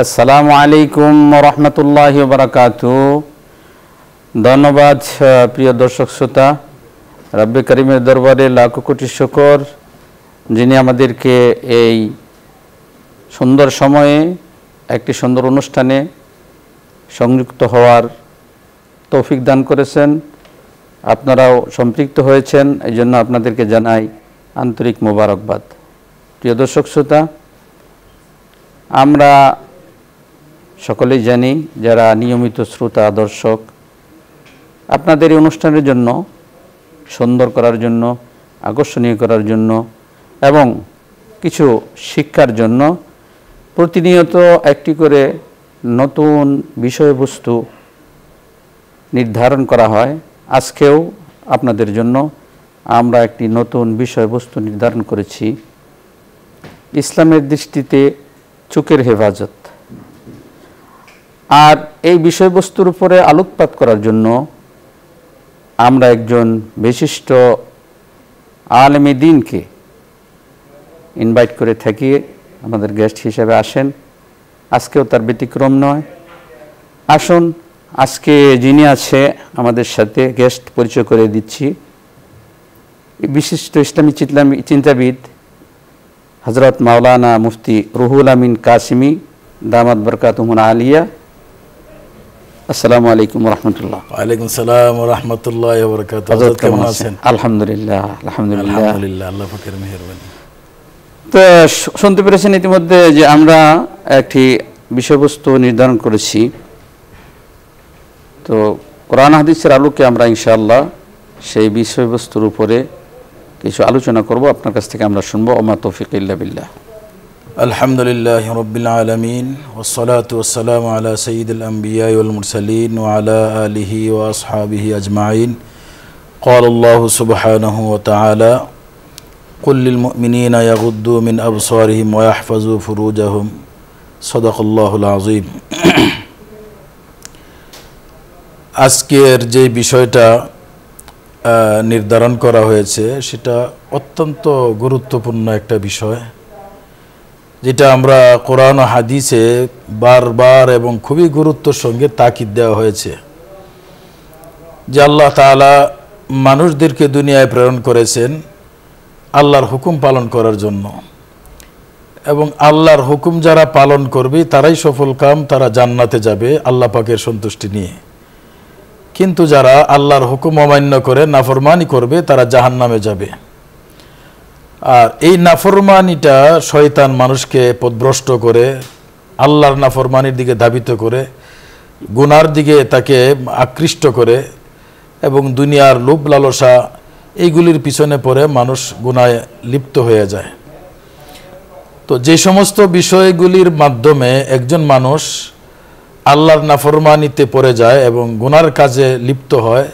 আসসালামু আলাইকুম রহমতুল্লাহি ওয়া বারাকাতুহু। ধন্যবাদ প্রিয় দর্শক শ্রোতা, রব্বে করিমের দরবারে লাখ কোটি শুকর, যিনি আমাদেরকে এই সুন্দর সময়ে একটি সুন্দর অনুষ্ঠানে সংযুক্ত হওয়ার তৌফিক দান করেছেন। আপনারাও সম্পৃক্ত হয়েছেন, এই জন্য আপনাদেরকে জানাই আন্তরিক মোবারকবাদ। প্রিয় দর্শক শ্রোতা, আমরা সকলেই জানি, যারা নিয়মিত শ্রোতা দর্শক, আপনাদের এই অনুষ্ঠানের জন্য সুন্দর করার জন্য, আকর্ষণীয় করার জন্য এবং কিছু শিক্ষার জন্য প্রতিনিয়ত একটি করে নতুন বিষয়বস্তু নির্ধারণ করা হয়। আজকেও আপনাদের জন্য আমরা একটি নতুন বিষয়বস্তু নির্ধারণ করেছি, ইসলামের দৃষ্টিতে চোখের হেফাজত। আর এই বিষয়বস্তুর উপরে আলোকপাত করার জন্য আমরা একজন বিশিষ্ট আলেমে দ্বীনকে ইনভাইট করে থাকি, আমাদের গেস্ট হিসেবে আসেন। আজকেও তার ব্যতিক্রম নয়। আসুন, আজকে যিনি আছে আমাদের সাথে, গেস্ট পরিচয় করে দিচ্ছি। বিশিষ্ট ইসলামী চিন্তাবিদ হযরত মাওলানা মুফতি রুহুল আমিন কাসিমি দামাত বরকাতুহুল আলিয়া। আসসালামু আলাইকুম রহমতুল্লাহ। ওয়ালাইকুম আসসালাম ওয়া রাহমাতুল্লাহি ওয়া বারাকাতুহু। হযরত কেমন আছেন? আলহামদুলিল্লাহ, আলহামদুলিল্লাহ, আল্লাহ পাকের মেহেরবানি। তো শুনতে পেরেছেন ইতিমধ্যে যে আমরা একটি বিষয়বস্তু নির্ধারণ করেছি। তো কোরআন হাদিসের আলোকে আমরা ইনশাআল্লাহ সেই বিষয়বস্তুর উপরে কিছু আলোচনা করব। আপনার কাছ থেকে আমরা শুনবো। ওমা তৌফিক ইল্লা বিল্লাহ। আলহামদুলিল্লাহি রাব্বিল আলামিন ওয়াসসালাতু ওয়াসসালামু আলা সাইয়্যিদিল আমবিয়া ওয়াল মুরসালিন ওয়া আলা আলিহি ওয়া আসহাবিহি আজমাইন। ক্বালা আল্লাহু সুবহানাহু ওয়া তাআলা কুল লিল মুমিনিনা ইয়াগুদ্দু মিন আবসারিহিম ওয়া ইয়াহফাযু ফুরুজাহুম। সাদাকাল্লাহুল আযীম। আজকের যে বিষয়টা নির্ধারণ করা হয়েছে সেটা অত্যন্ত গুরুত্বপূর্ণ একটা বিষয়, যেটা আমরা কোরআন ও হাদিসে বারবার এবং খুবই গুরুত্বের সঙ্গে তাকিদ দেওয়া হয়েছে যে আল্লাহ তাআলা মানুষদেরকে দুনিয়ায় প্রেরণ করেছেন আল্লাহর হুকুম পালন করার জন্য, এবং আল্লাহর হুকুম যারা পালন করবে তারাই সফল কাম, তারা জান্নাতে যাবে আল্লাহ পাকের সন্তুষ্টি নিয়ে। কিন্তু যারা আল্লাহর হুকুম অমান্য করে নাফরমানি করবে তারা জাহান্নামে যাবে। আর এই নাফরমানিটা শয়তান মানুষকে পথভ্রষ্ট করে, আল্লাহর নাফরমানির দিকে ধাবিত করে, গুনার দিকে তাকে আকৃষ্ট করে, এবং দুনিয়ার লোভ লালসা এইগুলির পিছনে পড়ে মানুষ গুনায় লিপ্ত হয়ে যায়। তো যে সমস্ত বিষয়গুলির মাধ্যমে একজন মানুষ আল্লাহর নাফরমানিতে পড়ে যায় এবং গুনার কাজে লিপ্ত হয়,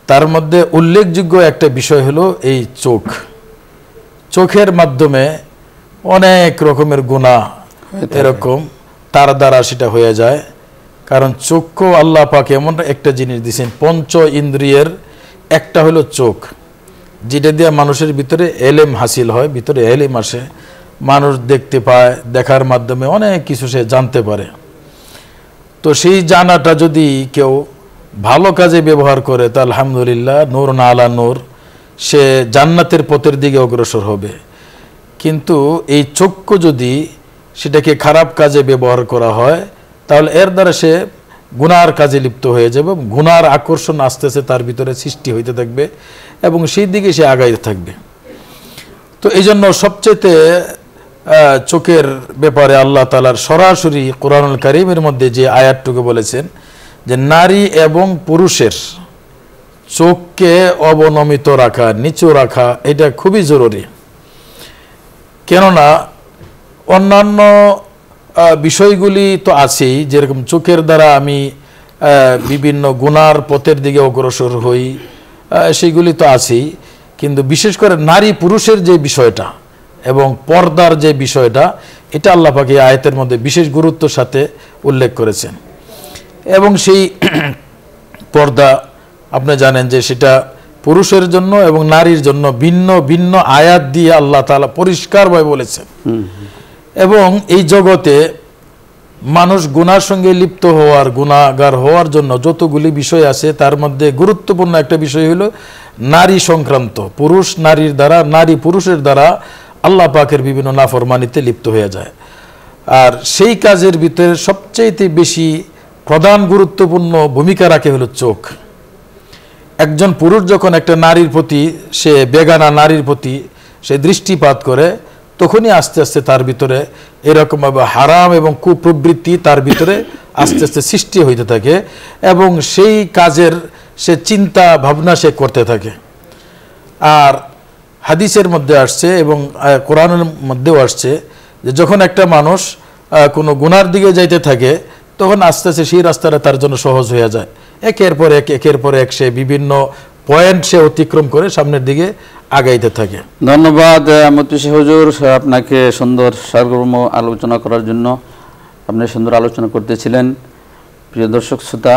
তার মধ্যে উল্লেখযোগ্য একটা বিষয় হলো এই চোখ। চোখের মাধ্যমে অনেক রকমের গুনাহ এরকম তার দ্বারা সেটা হয়ে যায়। কারণ চক্ষু আল্লাহ পাক এমন একটা জিনিস দিয়েছেন, পঞ্চ ইন্দ্রিয়ের একটা হলো চোখ, যেটা দিয়ে মানুষের ভিতরে এলেম হাসিল হয়, ভিতরে এলেম আসে, মানুষ দেখতে পায়, দেখার মাধ্যমে অনেক কিছু সে জানতে পারে। তো সেই জানাটা যদি কেউ ভালো কাজে ব্যবহার করে তা আলহামদুলিল্লাহ, নূর না আলা নূর, সে জান্নাতের পথের দিকে অগ্রসর হবে। কিন্তু এই চক্ষু যদি সেটাকে খারাপ কাজে ব্যবহার করা হয় তাহলে এর দ্বারা সে গুনার কাজে লিপ্ত হয়ে যাবে, গুনার আকর্ষণ আস্তে আস্তে তার ভিতরে সৃষ্টি হইতে থাকবে এবং সেই দিকে সে আগাইতে থাকবে। তো এই জন্য সবচেয়ে চোখের ব্যাপারে আল্লাহ তাআলার সরাসরি কোরআনুল কারীমের মধ্যে যে আয়াতটুকু বলেছেন যে নারী এবং পুরুষের চোখকে অবনমিত রাখা, নিচু রাখা, এটা খুবই জরুরি। কেননা অন্যান্য বিষয়গুলি তো আছেই, যেরকম চোখের দ্বারা আমি বিভিন্ন গুনার পথের দিকে অগ্রসর হই, সেইগুলি তো আছেই, কিন্তু বিশেষ করে নারী পুরুষের যে বিষয়টা এবং পর্দার যে বিষয়টা, এটা আল্লাহ পাক এই আয়াতের মধ্যে বিশেষ গুরুত্বের সাথে উল্লেখ করেছেন। এবং সেই পর্দা আপনি জানেন যে সেটা পুরুষের জন্য এবং নারীর জন্য ভিন্ন ভিন্ন আয়াত দিয়ে আল্লাহ তাআলা পরিষ্কারভাবে বলেছেন। এবং এই জগতে মানুষ গুনার সঙ্গে লিপ্ত হওয়ার, গুনাহগার হওয়ার জন্য যতগুলি বিষয় আছে তার মধ্যে গুরুত্বপূর্ণ একটা বিষয় হলো নারী সংক্রান্ত। পুরুষ নারীর দ্বারা, নারী পুরুষের দ্বারা আল্লাহ পাকের বিভিন্ন নাফরমানিতে লিপ্ত হয়ে যায়। আর সেই কাজের ভিতরে সবচেয়ে বেশি প্রধান গুরুত্বপূর্ণ ভূমিকা রাখে হলো চোখ। একজন পুরুষ যখন একটা নারীর প্রতি, সে বেগানা নারীর প্রতি সে দৃষ্টিপাত করে, তখনই আস্তে আস্তে তার ভিতরে এরকমভাবে হারাম এবং কুপ্রবৃত্তি তার ভিতরে আস্তে আস্তে সৃষ্টি হইতে থাকে এবং সেই কাজের সে চিন্তা ভাবনা সে করতে থাকে। আর হাদিসের মধ্যে আসছে এবং কোরআনের মধ্যেও আসছে যে যখন একটা মানুষ কোনো গুনার দিকে যাইতে থাকে, তখন আস্তে আস্তে সেই রাস্তাটা তার জন্য সহজ হয়ে যায়। একের পর এক সে বিভিন্ন পয়েন্ট সে অতিক্রম করে সামনের দিকে আগাইতে থাকে। ধন্যবাদ মতুশি হুজুর, আপনাকে সুন্দর সারগর্ম আলোচনা করার জন্য। আপনি সুন্দর আলোচনা করতেছিলেন। প্রিয় দর্শক শ্রোতা,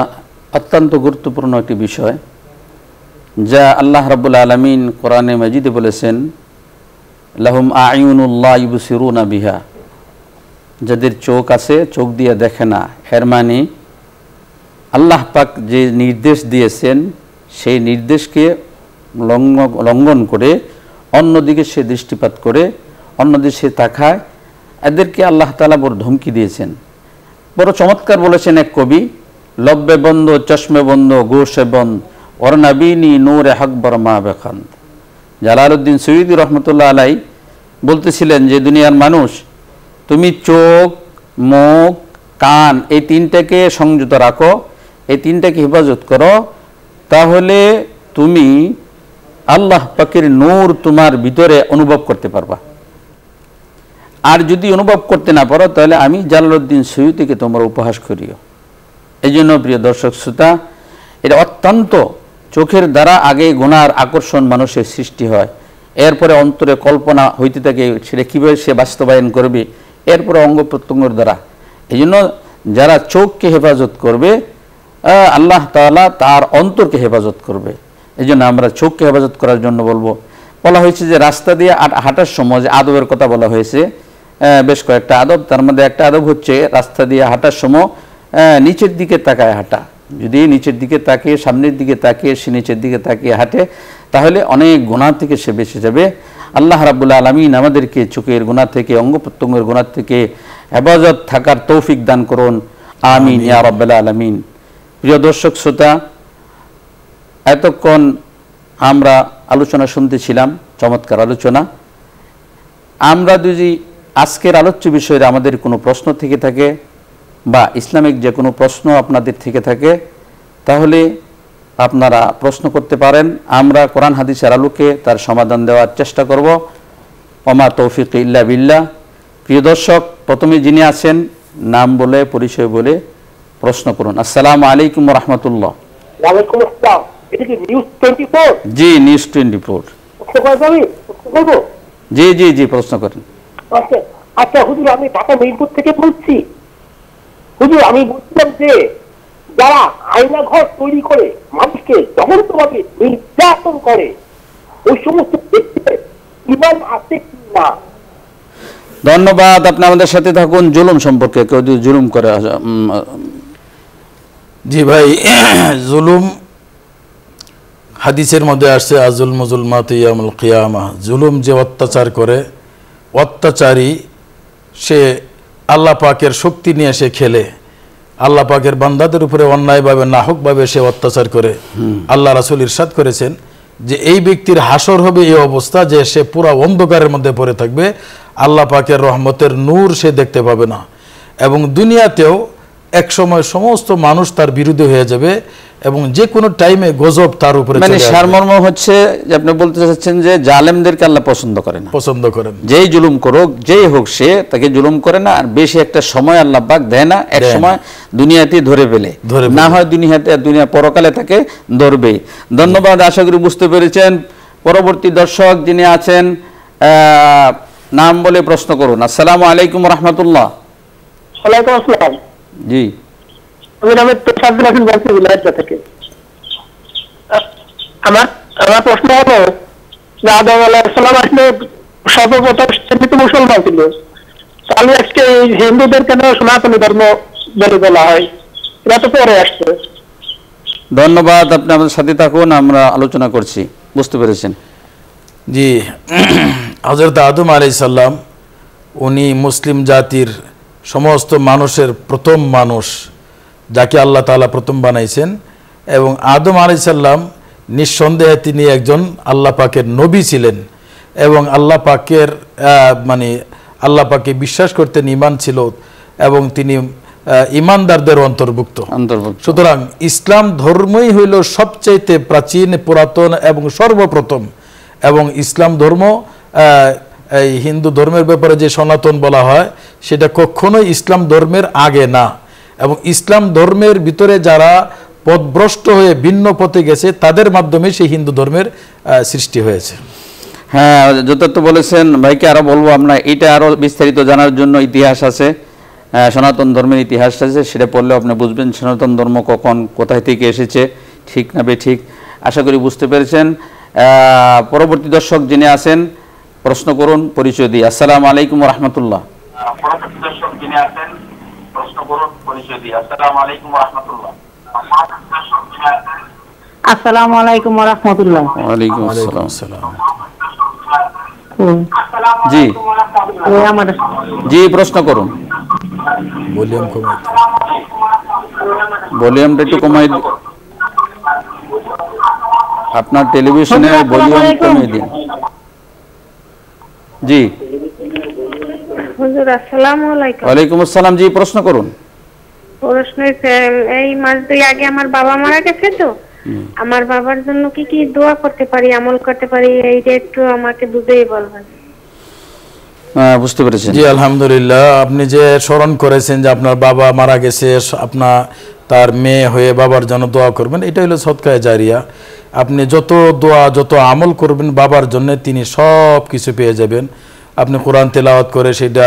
অত্যন্ত গুরুত্বপূর্ণ একটি বিষয় যা আল্লাহ রাব্বুল আলামিন কোরআনে মাজিদে বলেছেন, লাহুম আয়ুনুল্লাহ ইবসিরুনা বিহা, যাদের চোখ আছে চোখ দিয়ে দেখে না। এর মানে আল্লাহ পাক যে নির্দেশ দিয়েছেন সেই নির্দেশকে লঙ্ঘন করে অন্যদিকে সে দৃষ্টিপাত করে, অন্যদিকে সে তাকায়, এদেরকে আল্লাহ তাআলা বড় ধমকি দিয়েছেন। বড় চমৎকার বলেছেন এক কবি, লব্বে বন্ধ চশমে বন্ধ গোশে বন্ধ অরনাবিনী নূরে হকবর মা বেখান। জালালউদ্দিন সৈয়দী রহমতুল্লাহ আলাই বলতেছিলেন যে দুনিয়ার মানুষ, তুমি চোখ, মুখ, কান এই তিনটাকে সংযত রাখো, এই তিনটাকে হেফাজত করো, তাহলে তুমি আল্লাহ পাকের নূর তোমার ভিতরে অনুভব করতে পারবা। আর যদি অনুভব করতে না পারো তাহলে আমি জালালউদ্দিন সৈয়দীকে তোমরা উপহাস করিও। এই জন্য প্রিয় দর্শক শ্রোতা, এটা অত্যন্ত, চোখের দ্বারা আগে গুনার আকর্ষণ মানুষের সৃষ্টি হয়, এরপরে অন্তরে কল্পনা হইতে থাকে সেটা কীভাবে সে বাস্তবায়ন করবে, এরপরে অঙ্গ প্রত্যঙ্গের দ্বারা। এই জন্য যারা চোখকে হেফাজত করবে, আল্লাহ তাআলা তার অন্তরকে হেফাজত করবে। এই জন্য আমরা চোখকে হেফাজত করার জন্য বলা হয়েছে যে রাস্তা দিয়ে হাঁটার সময় যে আদবের কথা বলা হয়েছে, বেশ কয়েকটা আদব, তার মধ্যে একটা আদব হচ্ছে রাস্তা দিয়ে হাঁটার সময় নিচের দিকে তাকায় হাঁটা। যদি নিচের দিকে তাকিয়ে, সামনের দিকে তাকিয়ে সে নিচের দিকে তাকিয়ে হাঁটে, তাহলে অনেক গুনাহ থেকে সে বেঁচে যাবে। আল্লাহ রাব্বুল আলামিন আমাদেরকে চোখের গুনাহ থেকে, অঙ্গ প্রত্যঙ্গের গুনাহ থেকে হেফাজত থাকার তৌফিক দান করুন, আমিন ইয়া রাব্বাল আলামিন। প্রিয় দর্শক শ্রোতা, এতক্ষণ আমরা আলোচনা শুনতেছিলাম, চমৎকার আলোচনা। আমরা যদি আজকের আলোচ্য বিষয়ে আমাদের কোনো প্রশ্ন থেকে থাকে বা ইসলামিক যে কোনো প্রশ্ন আপনাদের থেকে থাকে, তাহলে আপনারা প্রশ্ন করতে পারেন। আমরা কোরআন হাদিসের আলোকে তার সমাধান দেওয়ার চেষ্টা করব। ওমা তৌফিক ইল্লা বিল্লাহ। প্রিয় দর্শক, প্রথমে যিনি আছেন নাম বলে, পরিচয় বলে প্রশ্ন করুন। আসসালামু আলাইকুম ওয়া রাহমাতুল্লাহ। ওয়ালাইকুম আসসালাম। এটা কি নিউজ 24? জি, নিউজ 24। জি জি জি, প্রশ্ন করেন। আচ্ছা হুজুর, আমি ঢাকা মিরপুর থেকে বলছি। হুজুর, আমি বলছিলাম যে যারা আয়না ঘর তৈরি করে মানুষকে জঘন্যভাবে নির্যাতন করে, ওই সমস্ত ব্যক্তিদের ঈমান আছে কি না? ধন্যবাদ। আপনি আমাদের সাথে থাকুন। জুলুম সম্পর্কে, কেউ যদি জুলুম করে। জি ভাই, জুলুম হাদিসের মধ্যে আসছে, আজুলম জুলমাত ইয়াউমুল কিয়ামা। জুলুম যে অত্যাচার করে, অত্যাচারী সে আল্লাহ পাকের শক্তি নিয়ে সে খেলে, আল্লাহ পাকের বান্দাদের উপরে অন্যায়ভাবে নাহকভাবে সে অত্যাচার করে। আল্লাহ রাসূল ইরশাদ করেছেন যে এই ব্যক্তির হাসর হবে এই অবস্থা যে সে পুরা অন্ধকারের মধ্যে পড়ে থাকবে, আল্লাহ পাকের রহমতের নূর সে দেখতে পাবে না, এবং দুনিয়াতেও এক সময় সমস্ত মানুষ তার বিরুদ্ধে হয়ে যাবে এবং যে কোনো টাইমে গজব তার উপরে চলে আসবে। সারমর্ম হচ্ছে যে আপনি বলতে চাচ্ছেন যে জালেমদেরকে আল্লাহ পছন্দ করে না, পছন্দ করেন। যেই জুলুম করুক, যেই হোক, সে তাকে জুলুম করে না। আর বেশি একটা সময় আল্লাহ পাক দেয় না, এক সময় দুনিয়াতে ধরে ফেলে, না হয় দুনিয়া পরকালে তাকে ধরবে। ধন্যবাদ। আশা করি বুঝতে পেরেছেন। পরবর্তী দর্শক যিনি আছেন, নাম বলে প্রশ্ন করুন। আসসালামু আলাইকুম ওয়া রাহমাতুল্লাহ। ওয়ালাইকুম আসসালাম। জি, আমি তোফাজ্জল হোসেন বলছি বিলায়ত থেকে। আমার প্রশ্ন হলো যে আদম আলাইহিস সালাম আসলে সর্বপ্রথম মুসলমান ছিল, তাহলে আজকে এই হিন্দুদের কেন সনাতনী ধর্ম বলে বলা হয়? এটা তো পরে আসছে। ধন্যবাদ, আপনি আমাদের সাথে থাকুন, আমরা আলোচনা করছি। বুঝতে পেরেছেন? জি, হযরত আদম আলাইহিস সালাম উনি মুসলিম জাতির সমস্ত মানুষের প্রথম মানুষ, যাকে আল্লাহ তাআলা প্রথম বানাইছেন। এবং আদম আলাইহিস সালাম নিঃসন্দেহে তিনি একজন আল্লাহ পাকের নবী ছিলেন এবং আল্লাহ পাকের আল্লাহ পাকে বিশ্বাস করতেন, ঈমান ছিল এবং তিনি ঈমানদারদের অন্তর্ভুক্ত। সুতরাং ইসলাম ধর্মই হইল সবচাইতে প্রাচীন, পুরাতন এবং সর্বপ্রথম। এবং ইসলাম ধর্ম এই হিন্দু ধর্মের ব্যাপারে যে সনাতন বলা হয় সেটা কখনোই ইসলাম ধর্মের আগে না। এবং ইসলাম ধর্মের ভিতরে যারা পথভ্রষ্ট হয়ে ভিন্ন পথে গেছে তাদের মাধ্যমে সেই হিন্দু ধর্মের সৃষ্টি হয়েছে। হ্যাঁ, যথার্থ বলেছেন ভাইকে। আরো বলবো, আমরা এটা আরো বিস্তারিত জানার জন্য ইতিহাস আছে, সনাতন ধর্মের ইতিহাস আছে, সেটা পড়লে আপনি বুঝবেন সনাতন ধর্ম কখন কোথায় থেকে এসেছে, ঠিক না বেঠিক। আশা করি বুঝতে পেরেছেন। পরবর্তী দর্শক যিনি আছেন, প্রশ্ন করুন, পরিচয় দিই। আসসালামু আলাইকুম ওয়া রাহমাতুল্লাহ। পরবর্তী দর্শক যিনি আছেন, প্রশ্ন করুন, পরিচয় দিই। আসসালামু আলাইকুম ওয়া রাহমাতুল্লাহ। আসসালামু আলাইকুম ওয়া রাহমাতুল্লাহ। ওয়া আলাইকুম আসসালাম। জি জি, প্রশ্ন করুন। ভলিউমটা একটু কমাই দিন, আপনার টেলিভিশনে ভলিউম কমিয়ে দিন। জি, হুজুর আসসালামু আলাইকুম। ওয়ালাইকুম আসসালাম। জি, প্রশ্ন করুন। প্রশ্ন এই মাস দুই আগে আমার বাবা মারা গেছে, তো আমার বাবার জন্য কি কি দোয়া করতে পারি, আমল করতে পারি, এইটা একটু আমাকে বুঝিয়ে বলবেন। বুঝতে পেরেছেন? জি আলহামদুলিল্লাহ, আপনি যে স্মরণ করেছেন যে আপনার বাবা মারা গেছে, আপনার তার মেয়ে হয়ে বাবার জন্য দোয়া করবেন, এটা হলো সদকায়ে জারিয়া। আপনি যত দোয়া যত আমল করবেন বাবার জন্য, তিনি সব কিছু পেয়ে যাবেন। আপনি কোরআন তেলাওয়াত করে সেটা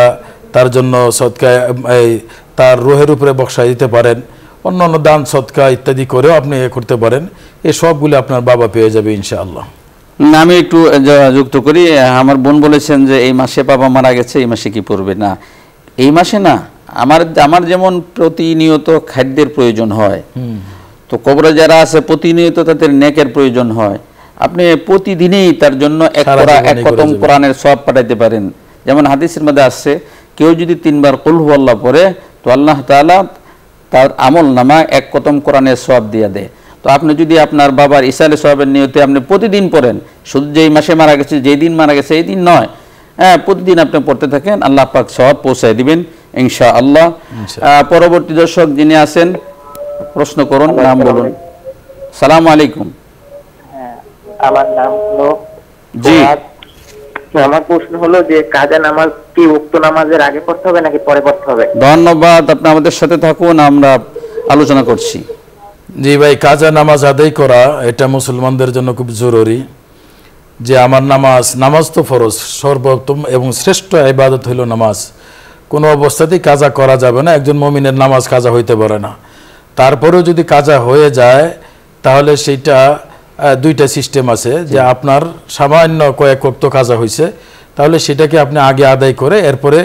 তার জন্য সদকায় তার রুহের উপরে বক্সায় দিতে পারেন, অন্যান্য দান সদকা ইত্যাদি করেও আপনি করতে পারেন। এই সবগুলো আপনার বাবা পেয়ে যাবে ইনশাআল্লাহ। আমি একটু যুক্ত করি। আমার বোন বলেছেন যে এই মাসে বাবা মারা গেছে, এই মাসে কি পড়বে? না, এই মাসে না। আমার যেমন প্রতিনিয়ত খাদ্যের প্রয়োজন হয়, তো কবরে যারা আছে প্রতিনিয়ত তাদের নেকের প্রয়োজন হয়। আপনি প্রতিদিনই তার জন্য এক কদম কোরআনের সওয়াব পাঠাইতে পারেন। যেমন হাদিসের মধ্যে আসছে, কেউ যদি 3 বার কুল হুয়াল্লাহ পড়ে তো আল্লাহ তাআলা তার আমল নামা এক কদম কোরআনের সওয়াব দিয়ে দেয়। তো আপনি যদি আপনার বাবার ইসালে সওয়াবের নিয়তে আপনি প্রতিদিন পড়েন, শুধু যেই মাসে মারা গেছে, যেই দিন মারা গেছে এই দিন নয়, প্রতিদিন আপনি পড়তে থাকেন, আল্লাহ পাক সওয়াব পৌঁছায় দিবেন ইনশাআল্লাহ। পরবর্তী দর্শক যিনি আছেন, প্রশ্ন করুন, নাম বলুন। সালামু আলাইকুম। আমার নাম হলো জি। আমার প্রশ্ন হলো যে কাজা নামাজ কি উক্ত নামাজের আগে পড়তে হবে নাকি পরে পড়তে হবে? ধন্যবাদ, আপনি আমাদের সাথে থাকুন, আমরা আলোচনা করছি। জি ভাই, কাজা নামাজ আদায় করা এটা মুসলমানদের জন্য খুব জরুরি। যে আমার নামাজ তো ফরজ, সর্বোত্তম এবং শ্রেষ্ঠ ইবাদত হইল নামাজ। কোনো অবস্থাতেই কাজা করা যাবে না, একজন মুমিনের নামাজ কাজা হইতে পারে না। তারপরেও যদি কাজা হয়ে যায় তাহলে সেইটা দুইটা সিস্টেম আছে, যে আপনার সামান্য কয়েক ওয়াক্ত কাজা হয়েছে, তাহলে সেটাকে আপনি আগে আদায় করে এরপরে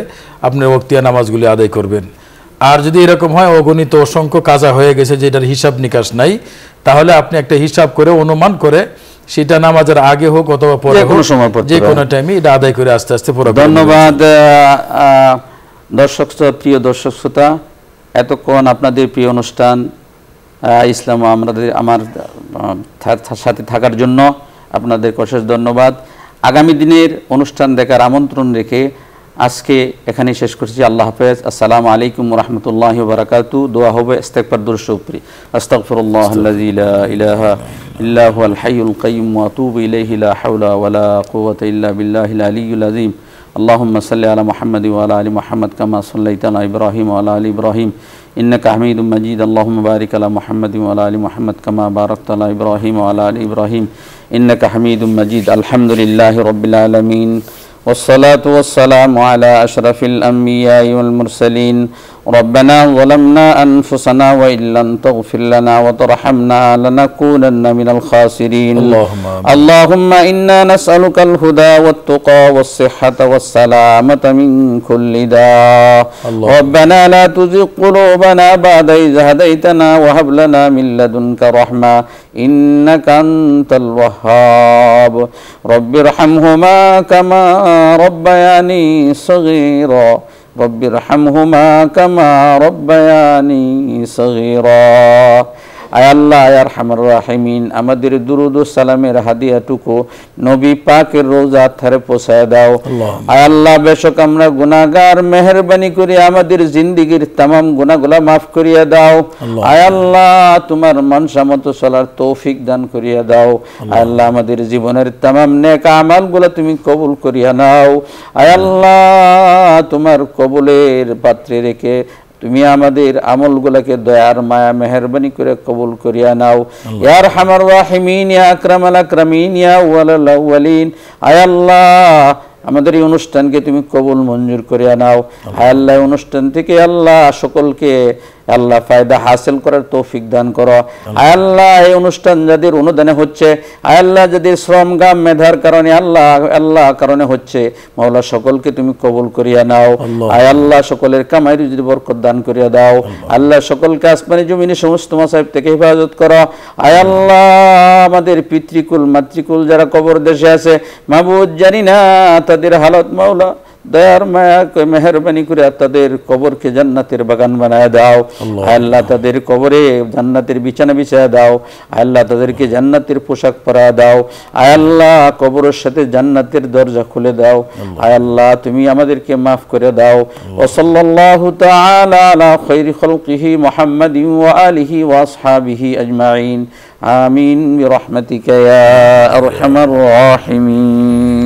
আপনি ওয়াক্তিয়া নামাজগুলি আদায় করবেন। আর যদি এরকম হয় অগণিত অসংখ্য কাজা হয়ে গেছে যেটার হিসাব নিকাশ নাই, তাহলে আপনি একটা হিসাব করে অনুমান করে সেটা নামাজের আগে হোক অথবা পরে হোক, যে কোনো টাইমে এটা আদায় করে আস্তে আস্তে পুরো। ধন্যবাদ প্রিয় দর্শক শ্রোতা, এতক্ষণ আপনাদের প্রিয় অনুষ্ঠান ইসলাম আমার সাথে থাকার জন্য আপনাদেরকে অশেষ ধন্যবাদ। আগামী দিনের অনুষ্ঠান দেখার আমন্ত্রণ রেখে আজকে এখানেই শেষ করছি। আল্লাহ হাফেজ। আসসালামু আলাইকুম ওয়া রাহমাতুল্লাহি ওয়া বারাকাতুহু। দোয়া হবে ইস্তেগফার দুরূদ উপরি। আস্তাগফিরুল্লাহাল্লাযী লা ইলাহা ইল্লা হুয়াল হাইয়ুল কাইয়্যুম ওয়া আতুবু ইলাইহি লা হাওলা ওয়া লা কুওয়াতা ইল্লা বিল্লাহিল আলিয়্যিল আযীম। اللهم صل على محمد وعلى ال محمد كما صليت على ابراهيم وعلى ال ابراهيم انك حميد مجيد. اللهم بارك على محمد وعلى ال محمد كما باركت على ابراهيم وعلى ال ابراهيم انك حميد مجيد. الحمد لله رب العالمين والصلاة والسلام على أشرف الأنبياء والمرسلين ربنا ظلمنا أنفسنا وإن لم تغفر لنا وترحمنا لنكونن من الخاسرين اللهم إنا نسألك الهدى والتقى والصحة والسلامة من كل داء ربنا لا تزغ قلوبنا بعد إذ هديتنا وهب لنا من لدنك رحمة إنك أنت الوهاب رب ارحمهما كما ربياني صغيرا رب ارحمهما كما ربياني صغيرا আয় আল্লাহ আয় আরহামার রাহিমিন আমাদের দুরুদ ও সালামের হাদিয়াটুকু নবী পাকের রওজা ধারে পৌঁছায় দাও আয় আল্লাহ বেশক আমরা গুনাহগার মেহেরবানি করে আমাদের জিন্দেগীর तमाम গুনাহগুলো maaf করিয়া দাও আয় আল্লাহ তোমার মনসা মতো চলার তৌফিক দান করিয়া দাও আয় আল্লাহ আমাদের জীবনের तमाम নেক আমলগুলো তুমি কবুল করিয়া নাও আয় আল্লাহ তোমার কবুলের পাত্রে রেখে তুমি আমাদের আমলগুলোকে দয়ার মায়া মেহেরবানি করে কবুল করিয়া নাও ইয়া আরহামার রাহিমিন ইয়া আকরামাল আকরামিন ইয়া আউয়ালাল আউয়ালিন আয় আল্লাহ আমাদের এই অনুষ্ঠানকে তুমি কবুল মঞ্জুর করিয়া নাও আয় আল্লাহ অনুষ্ঠান থেকে আল্লাহ সকলকে আল্লাহ ফায়দা হাসিল করার তৌফিক দান করো আয় আল্লাহ এই অনুষ্ঠান যাদের অনুদানে হচ্ছে আয় আল্লাহ যাদের শ্রম গাম মেধার কারণে আল্লাহ কারণে হচ্ছে মাওলা সকলকে তুমি কবুল করিয়া নাও আয় আল্লাহ সকলের কামাই রুজিতে বরকত দান করিয়া দাও আল্লাহ সকলকে আসমানি জমিনে সমস্ত মাসায়েব থেকে হেফাজত করো আয় আল্লাহ আমাদের পিতৃকুল মাতৃকুল যারা কবর দেশে আছে মাবুদ জানি না তাদের হালত মাওলা দয়ার মায়া মেহেরবানি করে তাদের কবরকে জান্নাতের বাগান বানায় দাও আল্লাহ তাদের কবরে জান্নাতের বিছানা বিছায়া দাও আল্লাহ তাদেরকে জান্নাতের পোশাক পরায় দাও আল্লাহ কবরের সাথে জান্নাতের দরজা খুলে দাও আল্লাহ তুমি আমাদেরকে maaf করে দাও ওয়া সাল্লাল্লাহু তাআলা আলা খায়রি খালকিহি মুহাম্মাদিন ওয়া আলিহি ওয়া আসহাবিহি আজমাইন আমিন বিরহমাতিকা ইয়া আরহামার রাহিমিন